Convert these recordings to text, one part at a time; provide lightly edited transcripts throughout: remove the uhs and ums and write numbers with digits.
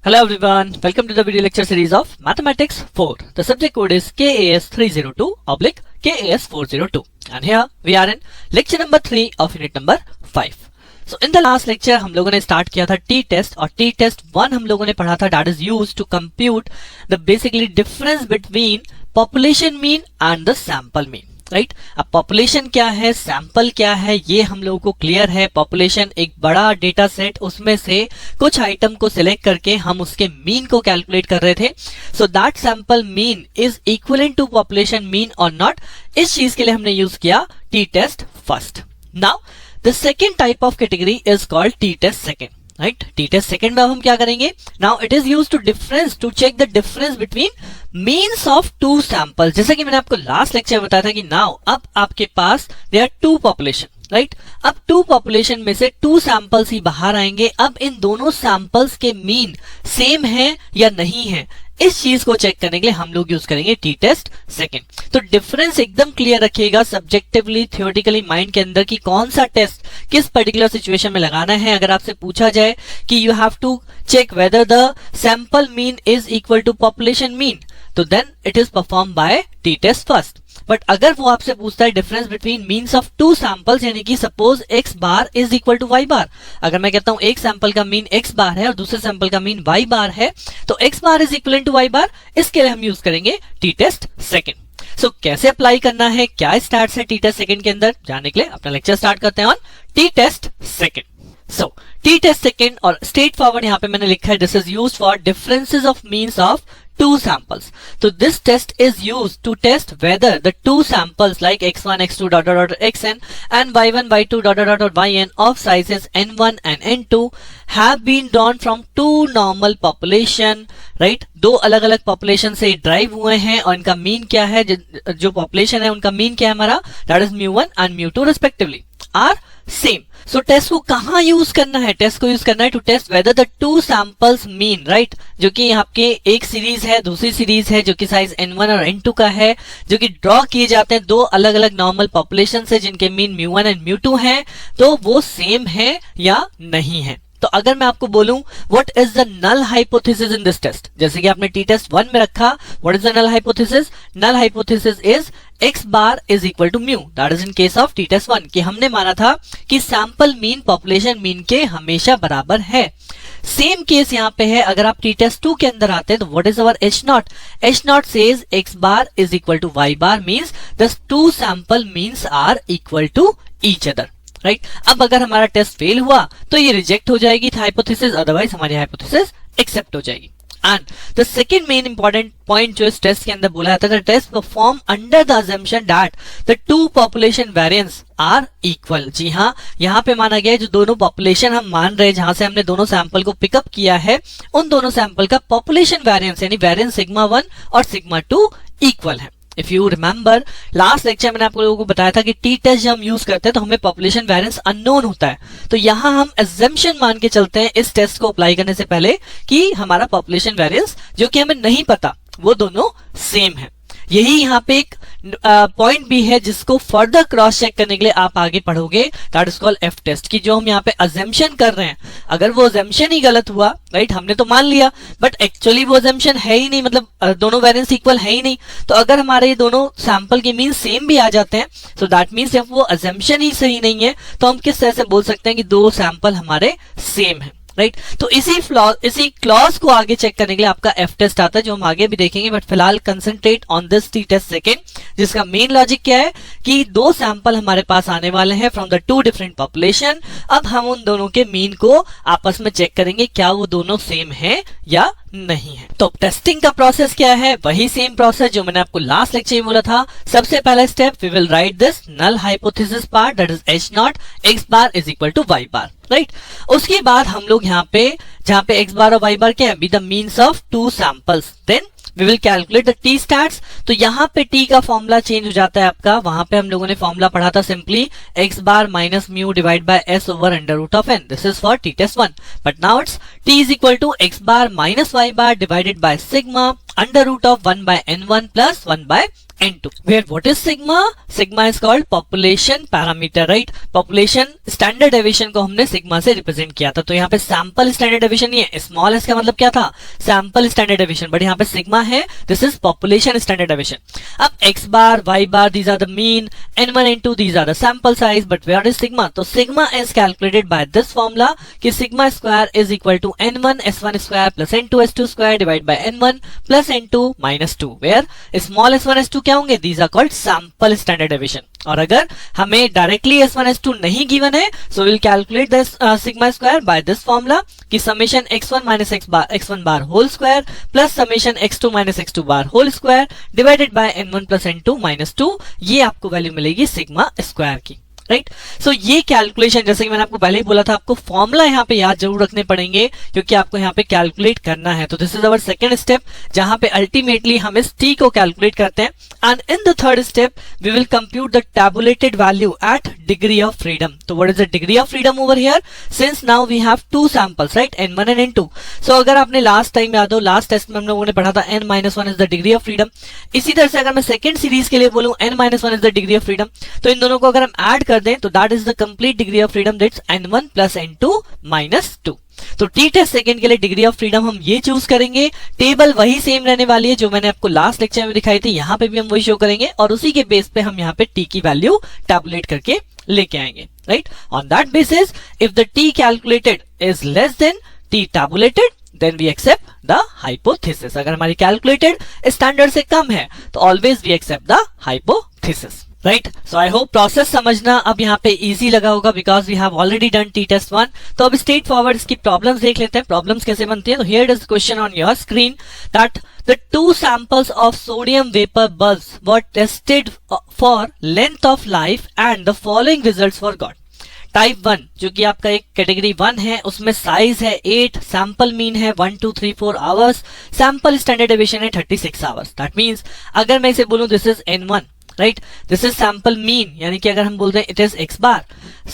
Hello everyone, welcome to the video lecture series of Mathematics 4. The subject code is KAS 302/KAS 402 and here we are in lecture number 3 of unit number 5. So in the last lecture हम लोगों ने start किया था T test और T test 1 हम लोगों ने पढ़ा था that is used to compute the basically difference between population mean and the sample mean. Right अब पॉपुलेशन क्या है, सैंपल क्या है, ये हम लोगों को क्लियर है. पॉपुलेशन एक बड़ा डेटा सेट, उसमें से कुछ आइटम को सिलेक्ट करके हम उसके मीन को कैलकुलेट कर रहे थे. So that sample mean is equivalent to population mean or not. इस चीज के लिए हमने यूज किया T test first. Now the second type of category is called T test second. Right, T test second में अब हम क्या करेंगे. Now it is used to check the difference between means of two samples. जैसा कि मैंने आपको last lecture में बताया था कि नाउ अब आपके पास there are two population. Right, अब टू पॉपुलेशन में से टू सैंपल्स ही बाहर आएंगे. अब इन दोनों सैंपल्स के मीन सेम है या नहीं है, इस चीज को चेक करने के लिए हम लोग यूज करेंगे टी टेस्ट सेकेंड. तो डिफरेंस एकदम क्लियर रखिएगा सब्जेक्टिवली, थियोरेटिकली माइंड के अंदर कि कौन सा टेस्ट किस पर्टिकुलर सिचुएशन में लगाना है. अगर आपसे पूछा जाए कि you have to check whether the sample mean is equal to population mean, तो then it is perform by T test first. But अगर वो आपसे पूछता है difference between means of two samples, यानी कि suppose x bar is equal to y bar. अगर मैं कहता हूं एक सैंपल का मीन x बार है और दूसरे सैंपल का मीन y बार है, तो x bar is equal to y bar. इसके लिए हम यूज करेंगे टी टेस्ट सेकेंड. सो कैसे अप्लाई करना है, क्या स्टार्ट है टी टेस्ट सेकेंड के अंदर, जानने के लिए अपना लेक्चर स्टार्ट करते हैं on T test second. So T test second और स्ट्रेट फॉरवर्ड यहाँ पे मैंने लिखा है this is used for differences of means of two samples. So this test is used to test whether the two samples like x1, x2 dot dot dot xn and y1, y2 dot dot dot yn of sizes n1 and n2 have been drawn from two normal population. Right? दो अलग अलग population से drive हुए हैं और इनका mean क्या है, जो पॉपुलेशन है उनका मीन क्या है हमारा, that is mu1 and mu2 respectively are same. So test को कहां यूज करना है, टेस्ट को यूज करना है to test whether the two samples mean. Right, जो कि आपके एक सीरीज है, दूसरी सीरीज है जो कि साइज n1 और n2 का है, जो कि ड्रॉ किए जाते हैं दो अलग अलग नॉर्मल पॉपुलेशन से जिनके मीन mu1 एंड mu2 हैं, तो वो सेम है या नहीं है. तो अगर मैं आपको बोलूं what is the null hypothesis in this test, जैसे कि आपने टी टेस्ट 1 में रखा, what is the null hypothesis. Null hypothesis is x bar is equal to mu. That is in case of T test 1 कि हमने माना था कि सैंपल मीन पॉपुलेशन मीन के हमेशा बराबर है. सेम केस यहाँ पे है. अगर आप टी टेस्ट 2 के अंदर आते हैं तो what is our h naught. h naught says x bar is equal to y bar, means the two sample means are equal to each other. Right, अब अगर हमारा टेस्ट फेल हुआ तो ये रिजेक्ट हो जाएगी हाइपोथेसिस, अदरवाइज हमारी hypothesis accept हो जाएगी. And the second main important point जो इस टेस्ट के अंदर बोला जाता है, test perform under the assumption that the two population variance are equal. जी हाँ, यहाँ पे माना गया है जो दोनों पॉपुलेशन हम मान रहे हैं, जहां से हमने दोनों सैंपल को पिकअप किया है, उन दोनों सैंपल का पॉपुलेशन वेरिएंस यानी वेरिएंस सिग्मा 1 और सिग्मा 2 इक्वल है. If you remember last lecture मैंने आप लोगों को बताया था कि टी टेस्ट जब हम यूज करते हैं तो हमें पॉपुलेशन वेरिएंस अननोन होता है. तो यहां हम अजम्पशन मान के चलते हैं इस टेस्ट को अप्लाई करने से पहले कि हमारा पॉपुलेशन वेरिएंस जो कि हमें नहीं पता वो दोनों सेम है. यही यहाँ पे एक पॉइंट भी है जिसको फर्दर क्रॉस चेक करने के लिए आप आगे पढ़ोगे, that is called F test. कि जो हम यहाँ पे अजम्पशन कर रहे हैं, अगर वो अजम्पशन ही गलत हुआ, राइट, हमने तो मान लिया बट एक्चुअली वो अजम्पशन है ही नहीं, मतलब दोनों वेरिएंस इक्वल है ही नहीं. तो अगर हमारे ये दोनों सैंपल के मीन सेम भी आ जाते हैं, सो दैट मीन्स जब वो अजम्पशन ही सही नहीं है तो हम किस तरह से बोल सकते हैं कि दो सैंपल हमारे सेम है. राइट, तो इसी क्लॉज को आगे चेक करने के लिए आपका एफ टेस्ट आता है, जो हम आगे भी देखेंगे. बट फिलहाल concentrate on this T test second, जिसका मेन लॉजिक क्या है कि दो सैंपल हमारे पास आने वाले हैं from the two different population. अब हम उन दोनों के मीन को आपस में चेक करेंगे क्या वो दोनों सेम है या नहीं है. तो टेस्टिंग का प्रोसेस क्या है, वही सेम प्रोसेस जो मैंने आपको लास्ट लेक्चर में बोला था. सबसे पहला step, we will write this null hypothesis part, that is h naught x bar is equal to y bar. Right, उसके बाद हम लोग यहाँ पे जहाँ पे x बार और y बार क्या है, be the means of two samples, then we will calculate the T stats. तो यहाँ पे टी का फॉर्मूला चेंज हो जाता है आपका. वहां पे हम लोगों ने फॉर्मूला पढ़ा था simply x bar minus mu divide by s over under root of n. This is for T test 1. But now it's t is equal to x bar minus y bar divided by sigma under root of 1 by n1 plus 1 by N2, where what is sigma? Sigma is called population parameter, right? Population standard deviation को हमने sigma से represent किया था, तो यहाँ पे sample standard deviation नहीं है, small s का मतलब क्या था? Sample standard deviation, बट यहाँ पे sigma है, this is population standard deviation. अब x bar, y bar, these are the mean, n1, n2, these are the sample size, but where is sigma? तो sigma is calculated by this formula कि sigma square is equal to n1 s1 square plus n2 s2 square divided by n1 plus n2 minus 2, where small s1 s2 क्या होंगे? These are called sample standard deviation. और अगर हमें directly s1 s2 नहीं given है, so we'll calculate this sigma square by this formula कि summation x1 minus x1 bar whole square plus summation x2 minus x2 bar whole square divided by n1 plus n2 minus 2, ये आपको value मिलेगी sigma square की, right? So ये calculation, जैसे कि मैंने आपको पहले ही बोला था, आपको फॉर्मूला यहाँ पे याद जरूर रखने पड़ेंगे क्योंकि आपको यहाँ पे कैलकुलेट करना है. तो this is our second step जहां पे अल्टीमेटली हम इस t को कैलकुलेट करते हैं. And in the third step we will compute the tabulated value at degree of freedom. तो what is the degree of freedom over here? Since now we have two samples, right? n1 and n2. So अगर आपने last time याद हो, last test में हम लोगों ने पढ़ा था n-1 is the degree of freedom. इसी तरह से अगर मैं सेकंड सीरीज के लिए बोलूं n-1 is the degree of freedom, तो इन दोनों को अगर हम ऐड कर दें तो that is the complete degree of freedom, that's n1 plus n2 minus 2. तो टी टेस्ट सेकंड के लिए डिग्री ऑफ फ्रीडम हम ये चूज करेंगे. टेबल वही सेम रहने वाली है जो मैंने आपको लास्ट लेक्चर में दिखाई थी, यहाँ पे भी हम वही शो करेंगे और उसी के बेस पे हम यहाँ पे टी की वैल्यू टैबुलेट करके लेके आएंगे, right? On that basis if the T calculated is less than T tabulated, then we accept the hypothesis. अगर हमारी कैलकुलेटेड स्टैंडर्ड से कम है तो always we accept the hypothesis, right? So I hope process समझना अब यहाँ पे इजी लगा होगा because we have already done T test 1. तो अब स्ट्रेट फॉरवर्ड इसकी प्रॉब्लम्स देख लेते हैं. प्रॉब्लम्स कैसे बनती है? तो here is question on your screen that the two samples of sodium vapor bulbs were tested for length of life and the following results were got. Type 1 जो कि आपका एक कैटेगरी 1 है, उसमें साइज है 8, सैंपल मीन है 1 2 3 4 hours, sample standard deviation है 36 hours. That means अगर मैं इसे बोलूं this is n1, right? This is sample mean, यानी कि अगर हम बोलते हैं it is x bar,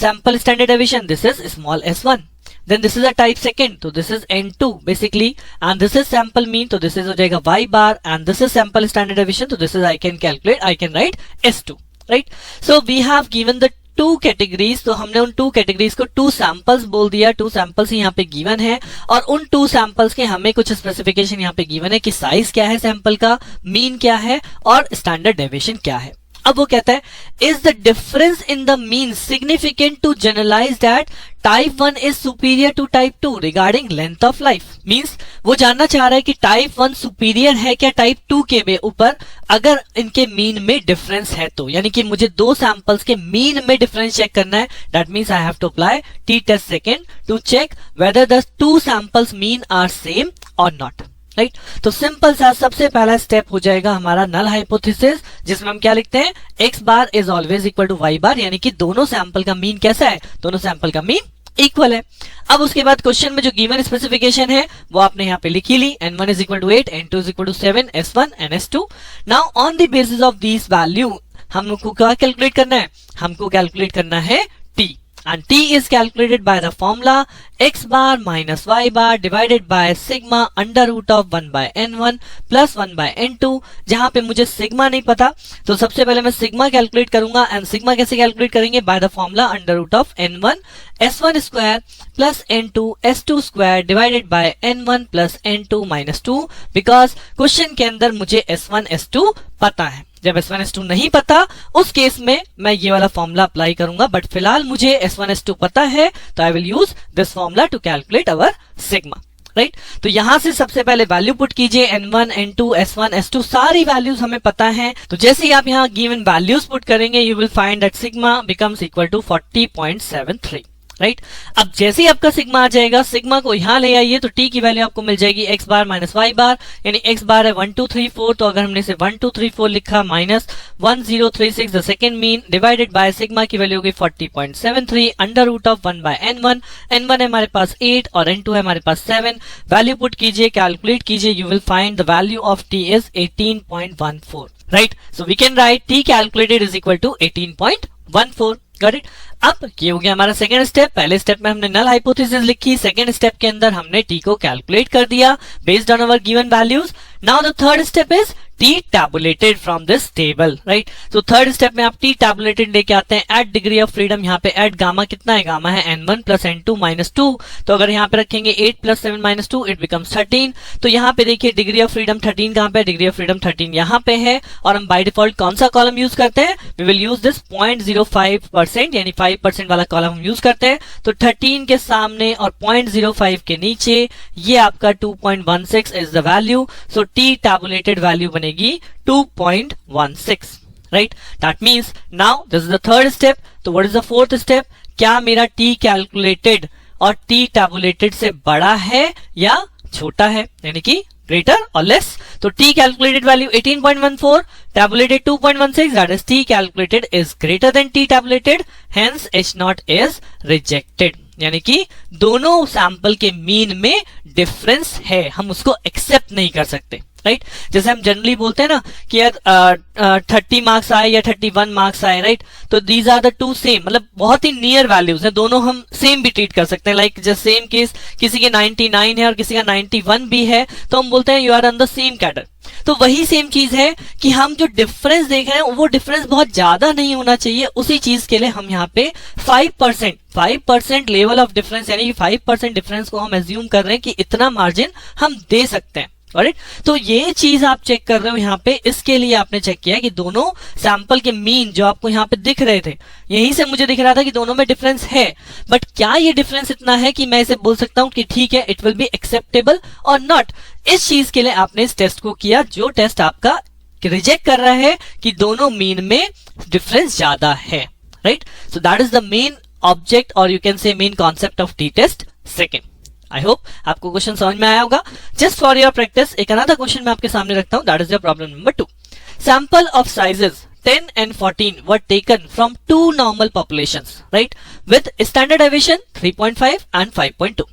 sample standard deviation this is small s1, then this is a type second, तो this is n2 basically, and this is sample mean, तो this is हो जाएगा y bar, and this is sample standard deviation, तो this is I can calculate, I can write s2, right? So we have given the two categories, तो हमने उन two categories को to samples बोल दिया. To samples ही यहाँ पे given है और उन टू सैंपल्स के हमें कुछ स्पेसिफिकेशन यहाँ पे गिवन है कि साइज क्या है सैंपल का, मीन क्या है और स्टैंडर्ड डेविएशन क्या है. अब वो कहता है is the difference in the mean significant to generalise that type 1 is superior to type 2 regarding length of life. Means वो जानना चाह रहा है कि टाइप 1 सुपीरियर है क्या टाइप 2 के ऊपर अगर इनके मीन में डिफरेंस है तो, यानी कि मुझे दो सैंपल्स के मीन में डिफरेंस चेक करना है. That means I have to apply T test second to check whether the two samples mean are same or not, right? तो सिंपल सा सबसे पहला स्टेप हो जाएगा हमारा नल हाइपोथेसिस, जिसमें हम क्या लिखते हैं, x bar is always equal to y bar, यानी कि दोनों सैंपल का मीन कैसा है, दोनों सैंपल का मीन इक्वल है. अब उसके बाद क्वेश्चन में जो गिवन स्पेसिफिकेशन है वो आपने यहाँ पे लिखी ली, n1 is equal to 8, n2 is equal to 7, s1 and s2. Now on the basis of this value हमको क्या कैलकुलेट करना है, हमको कैलकुलेट करना है t. And t is calculated by the formula x bar minus y bar divided by sigma under root of 1 by n1 plus 1 by n2. जहां पे मुझे सिग्मा नहीं पता तो सबसे पहले मैं सिग्मा कैलकुलेट करूंगा. एंड सिग्मा कैसे कैलकुलेट करेंगे? By the formula under root of n1 s1 square plus n2 s2 square divided by n1 plus n2 minus 2, because question के अंदर मुझे s1 s2 पता है. जब S1 S2 नहीं पता उस केस में मैं ये वाला फॉर्मूला अप्लाई करूंगा, बट फिलहाल मुझे S1 S2 पता है तो I will use this formula to calculate our sigma, right? तो यहां से सबसे पहले वैल्यू पुट कीजिए, n1 n2 s1 s2 सारी वैल्यूज हमें पता है. तो जैसे ही आप यहाँ गिवन वैल्यूज पुट करेंगे you will find that sigma becomes equal to 40.73, right? अब जैसे ही आपका सिग्मा आ जाएगा, सिग्मा को यहाँ ले आइए तो टी की वैल्यू आपको मिल जाएगी x bar minus y bar, यानी x बार है 1 2 3 4, तो अगर हमने इसे 1 2 3 4 लिखा minus 1036 the second mean divided by sigma की वैल्यू होगी 40.73 under root of 1 by n1 है हमारे पास 8 और n2 है हमारे पास 7. वैल्यू पुट कीजिए, कैलकुलेट कीजिए, you will find the value of t is 18.14, right? So we can write t calculated is equal to 18.14. Got it? अब ये हो गया हमारा सेकंड स्टेप. पहले स्टेप में हमने नल हाइपोथेसिस लिखी, सेकंड स्टेप के अंदर हमने t को कैलकुलेट कर दिया based on our given values. Now the third step is t tabulated from this table, right? So third step में आप t tabulated लेके आते हैं at degree of freedom. यहाँ पे at गामा कितना है? गामा है n1 plus n2 minus 2. तो अगर यहाँ पे रखेंगे 8 plus 7 minus 2 it becomes 13. तो यहाँ पे देखिए डिग्री ऑफ फ्रीडम 13 कहाँ पे? डिग्री ऑफ फ्रीडम 13 यहाँ पे है और हम बाय डिफॉल्ट कौन सा कॉलम यूज करते हैं? वी विल यूज दिस 0.05% यानी 5% वाला कॉलम हम यूज करते हैं. तो 13 के सामने और 0.05 के नीचे ये आपका 2.16 is the value. So t tabulated value बनेगी 2.16, राइट? That means now this is the third step. तो what is the fourth step? क्या मेरा t कैलकुलेटेड और t tabulated से बड़ा है या छोटा है, यानी कि greater or less? तो t calculated value 18.14, tabulated 2.16, that is t calculated is greater than t tabulated, hence H0 is rejected. यानी कि दोनों सैंपल के मीन में डिफरेंस है, हम उसको एक्सेप्ट नहीं कर सकते, राइट? जैसे हम जनरली बोलते हैं ना कि यार 30 मार्क्स आए या 31 मार्क्स आए, राइट? तो these are the two same, मतलब बहुत ही नियर वैल्यूज है, दोनों हम सेम भी ट्रीट कर सकते हैं. लाइक जस्ट सेम केस, किसी के 99 है और किसी का 91 भी है, तो हम बोलते हैं you are on the same cadre. तो वही सेम चीज है कि हम जो डिफरेंस देख रहे हैं वो डिफरेंस बहुत ज्यादा नहीं होना चाहिए. उसी चीज के लिए हम यहाँ पे 5% लेवल ऑफ डिफरेंस यानी कि 5% डिफरेंस को हम एज्यूम कर रहे हैं कि इतना मार्जिन हम दे सकते हैं, राइट? तो ये चीज आप चेक कर रहे हो यहाँ पे, इसके लिए आपने चेक किया कि दोनों सैंपल के मीन जो आपको यहाँ पे दिख रहे थे, यहीं से मुझे दिख रहा था कि दोनों में डिफरेंस है. बट क्या ये डिफरेंस इतना है कि मैं इसे बोल सकता हूं कि ठीक है इट विल बी एक्सेप्टेबल और नॉट? इस चीज के लिए आपने इस टेस्ट को किया, जो टेस्ट आपका रिजेक्ट कर रहा है कि दोनों मीन में डिफरेंस ज्यादा है, right? So that is the main object और you can say main concept of T test second. I hope आपको क्वेश्चन समझ में आया होगा. जस्ट फॉर योर प्रैक्टिस एक अनदर क्वेश्चन मैं आपके सामने रखता हूं. That is your problem number 2. Sample of sizes 10 and 14 were taken from two normal populations, right? With standard deviation 3.5 and 5.2.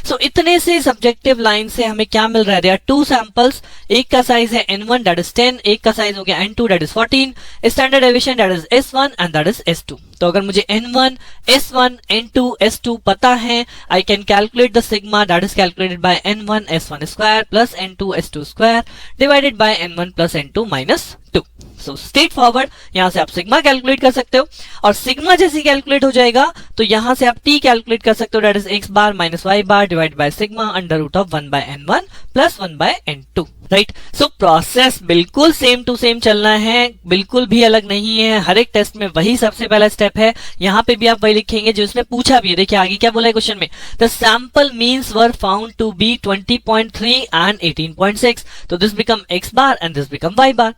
So इतने से सब्जेक्टिव लाइन से हमें क्या मिल रहा है? There are two samples. एक का साइज है n1 that is 10, एक का साइज हो गया n2 that is 14. Standard deviation that is s1 and that is s2. तो अगर मुझे n1, s1, n2, s2 पता है, I can calculate the sigma that is calculated by n1 s1 square plus n2 s2 square divided by n1 plus n2 minus 2. So straight forward यहां से आप sigma calculate कर सकते हो और sigma जैसे कैलकुलेट हो जाएगा तो यहां से आप टी कैलकुलेट कर सकते हो. That is x bar minus y bar divide by sigma under root of 1 by n1 plus 1 by n2, right? So process बिल्कुल सेम टू सेम चलना है, बिल्कुल भी अलग नहीं है. हर एक टेस्ट में वही सबसे पहला स्टेप है. यहाँ पे भी आप वही लिखेंगे जो इसमें पूछा भी है. देखिए आगे क्या बोला है क्वेश्चन में, the sample means were found to be 20.3 and 18.6. तो this become x bar and this become y bar.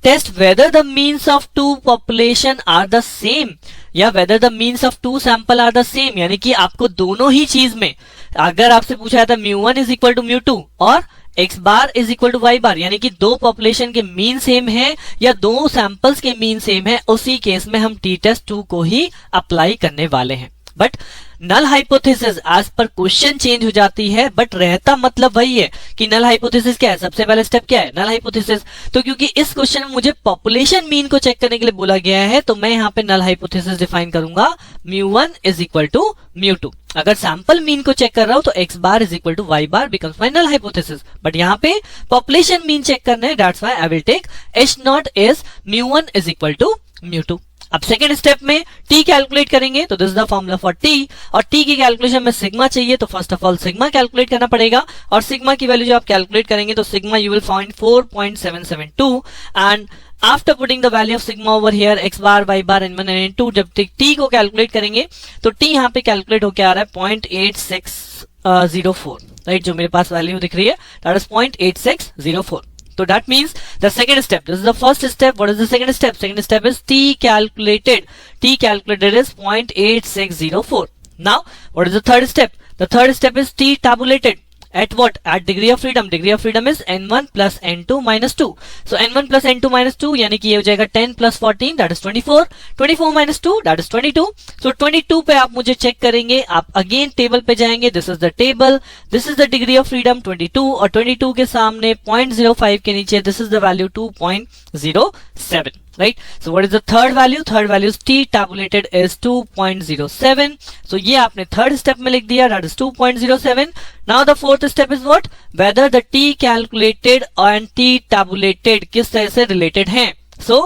Test whether the means of two population are the same या whether the means of two sample are the same. यानी कि आपको दोनों ही चीज में अगर आपसे पूछा जाता μ1 इज इक्वल टू μ2 और x bar is equal to y bar, यानी कि दो पॉपुलेशन के मीन सेम है या दो सैंपल्स के मीन सेम है, उसी केस में हम टी टेस्ट 2 को ही अप्लाई करने वाले हैं. But null hypothesis as per question change हो जाती है, बट रहता मतलब वही है कि नल हाइपोथेसिस क्या है? सबसे पहले स्टेप क्या है? Null hypothesis. तो क्योंकि इस क्वेश्चन में मुझे पॉपुलेशन मीन को चेक करने के लिए बोला गया है, तो मैं यहाँ पे नल हाइपोथेसिस डिफाइन करूंगा μ1 इज इक्वल टू μ2. अगर सैंपल मीन को चेक कर रहा हूं तो x bar is equal to y bar becomes my null hypothesis. But यहाँ पे पॉपुलेशन मीन चेक करना है, that's why I will take h0 is μ1 is equal to μ2. अब सेकेंड स्टेप में t कैलकुलेट करेंगे, तो this is the formula for t और t की कैलकुलेशन में सिग्मा चाहिए, तो first of all sigma calculate करना पड़ेगा और सिग्मा की वैल्यू जो आप कैलकुलेट करेंगे तो sigma you will find 4.772 and after putting the value of sigma over here x bar y bar n1 and n2, जब t को कैलकुलेट करेंगे तो t यहाँ पे कैलकुलेट होकर आ रहा है 0.8604, राइट? जो मेरे पास वैल्यू दिख रही है that is 0.8604. So that means the second step, this is the first step. What is the second step? Second step is t calculated. T calculated is 0.8604. Now, what is the third step? The third step is t tabulated. At what? At degree of freedom. Degree of freedom is n1 plus n2 minus 2. So n1 plus n2 minus 2 यानी कि ये हो जाएगा 10 plus 14 that is 24. 24 minus 2 that is 22. So 22 पे आप मुझे check करेंगे, आप अगेन टेबल पे जाएंगे. This is the table. This is the degree of freedom 22 और 22 के सामने 0.05 के नीचे this is the value 2.07. right? So what is the third value? Third value is t tabulated is 2.07. So ये आपने third step में लिख दिया, that is 2.07. Now the fourth step is what? Whether the t calculated and t tabulated किस तरह से related हैं. So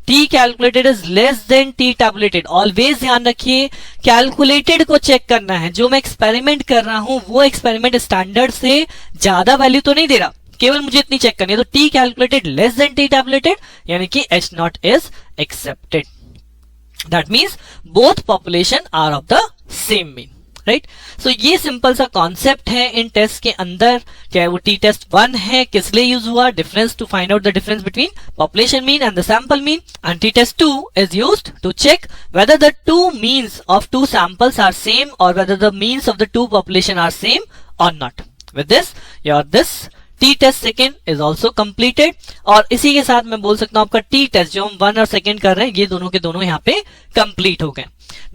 t calculated is less than t tabulated. Always ध्यान रखिए, calculated को चेक करना है. जो मैं एक्सपेरिमेंट कर रहा हूं वो एक्सपेरिमेंट स्टैंडर्ड से ज्यादा वैल्यू तो नहीं दे रहा, केवल मुझे इतनी चेक करनी है. तो t calculated less than t tabulated यानी कि H not is accepted. That means both population are of the same mean, right? So ये सिंपल सा कॉन्सेप्ट है इन टेस्ट के अंदर. क्या वो टी टेस्ट 1 है, किस लिए यूज हुआ? Difference to find out the difference between population mean and the sample mean. And T test 2 is used to check whether the two means of two samples are same or whether the means of the two population are same or not. With this, this T test second is also completed. और इसी के साथ मैं बोल सकता हूं आपका T test जो हम 1 और सेकेंड कर रहे हैं ये दोनों के दोनों यहाँ पे कंप्लीट हो गए.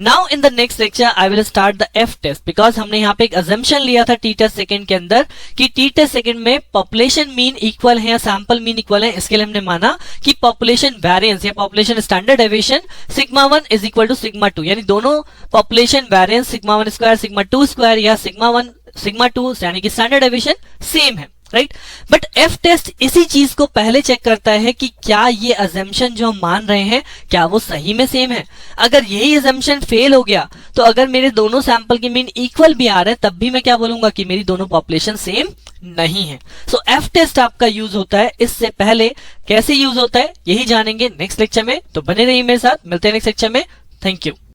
Now in the next lecture I will start the F test, because हमने यहाँ पे एक अजम्पशन लिया था टी टेस्ट सेकेंड के अंदर कि टी टेस्ट सेकेंड में पॉपुलेशन मीन इक्वल है या सैंपल मीन इक्वल है. इसके लिए हमने माना कि पॉपुलेशन वेरिएंस या population standard deviation sigma 1 is equal to sigma 2, यानी दोनों population variance sigma 1 square sigma 2 square या सिग्मा 1 सिग्मा 2 यानी कि स्टैंडर्ड डेविएशन सेम है, राइट? बट एफ टेस्ट इसी चीज को पहले चेक करता है कि क्या ये अजम्पशन जो हम मान रहे हैं क्या वो सही में सेम है. अगर यही अजम्पशन फेल हो गया तो अगर मेरे दोनों सैंपल के मीन इक्वल भी आ रहे हैं तब भी मैं क्या बोलूंगा कि मेरी दोनों पॉपुलेशन सेम नहीं है. सो एफ टेस्ट आपका यूज होता है. इससे पहले कैसे यूज होता है यही जानेंगे नेक्स्ट लेक्चर में, तो बने रहिए मेरे साथ. मिलते हैं नेक्स्ट लेक्चर में. Thank you.